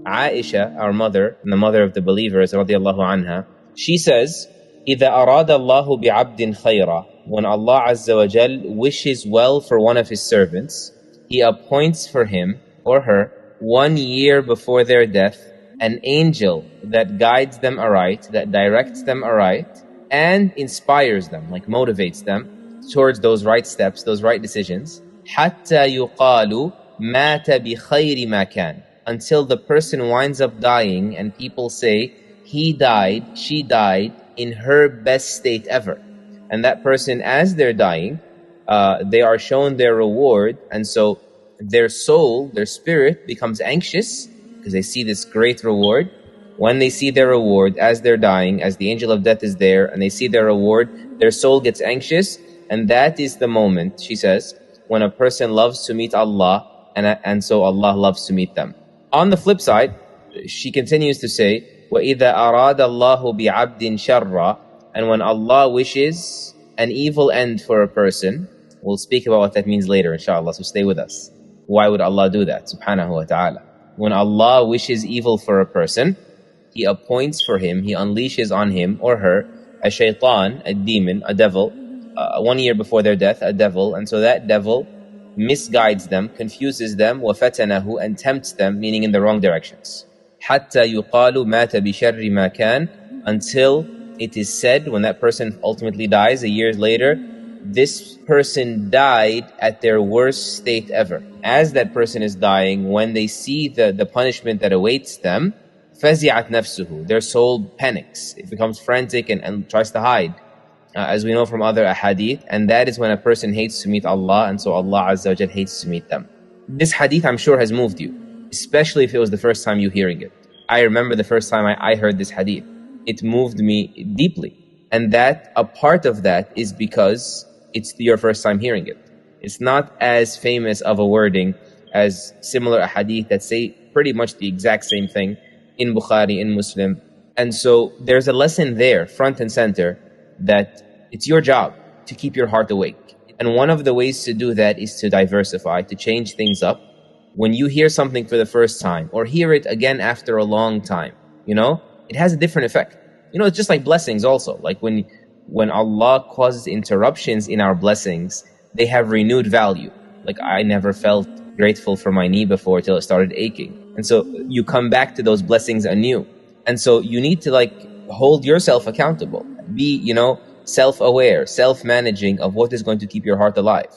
Aisha, our mother, and the mother of the believers, radiallahu anha, she says, إِذَا أَرَادَ اللَّهُ بِعَبْدٍ خَيْرًا, when Allah Azza wa Jal wishes well for one of His servants, He appoints for him or her 1 year before their death an angel that guides them aright, that directs them aright, and inspires them, like motivates them towards those right steps, those right decisions. حَتَّى يُقَالُ مَاتَ بِخَيْرِ مَا كَانَ, until the person winds up dying and people say, he died, she died in her best state ever. And that person, as they're dying, they are shown their reward, and so their soul, their spirit becomes anxious because they see this great reward. When they see their reward as they're dying, as the angel of death is there and they see their reward, their soul gets anxious, and that is the moment, she says, when a person loves to meet Allah, and so Allah loves to meet them. On the flip side, she continues to say, وَإِذَا أَرَادَ اللَّهُ بِعَبْدٍ شَرًّا, and when Allah wishes an evil end for a person, we'll speak about what that means later, inshallah, so stay with us. Why would Allah do that, subhanahu wa ta'ala? When Allah wishes evil for a person, He appoints for him, He unleashes on him or her a shaitan, a demon, a devil, 1 year before their death, a devil, and so that devil misguides them, confuses them, وَفَتَنَهُ, and tempts them, meaning in the wrong directions. حَتَّى يُقَالُ مَاتَ بِشَرِّ مَا كَانَ, until it is said, when that person ultimately dies, a year later, this person died at their worst state ever. As that person is dying, when they see the punishment that awaits them, فَزِعَتْ نَفْسُهُ, their soul panics, it becomes frantic and tries to hide, as we know from other ahadith, and that is when a person hates to meet Allah, and so Allah Azza wa Jal hates to meet them. This hadith, I'm sure, has moved you, especially if it was the first time you hearing it. I remember the first time I heard this hadith. It moved me deeply, and that a part of that is because it's your first time hearing it. It's not as famous of a wording as similar hadith that say pretty much the exact same thing in Bukhari, in Muslim. And so there's a lesson there, front and center, that it's your job to keep your heart awake. And one of the ways to do that is to diversify, to change things up. When you hear something for the first time, or hear it again after a long time, it has a different effect. It's just like blessings also. Like when Allah causes interruptions in our blessings, they have renewed value. Like I never felt grateful for my knee before till it started aching. And so you come back to those blessings anew. And so you need to hold yourself accountable. Be, self-aware, self-managing of what is going to keep your heart alive.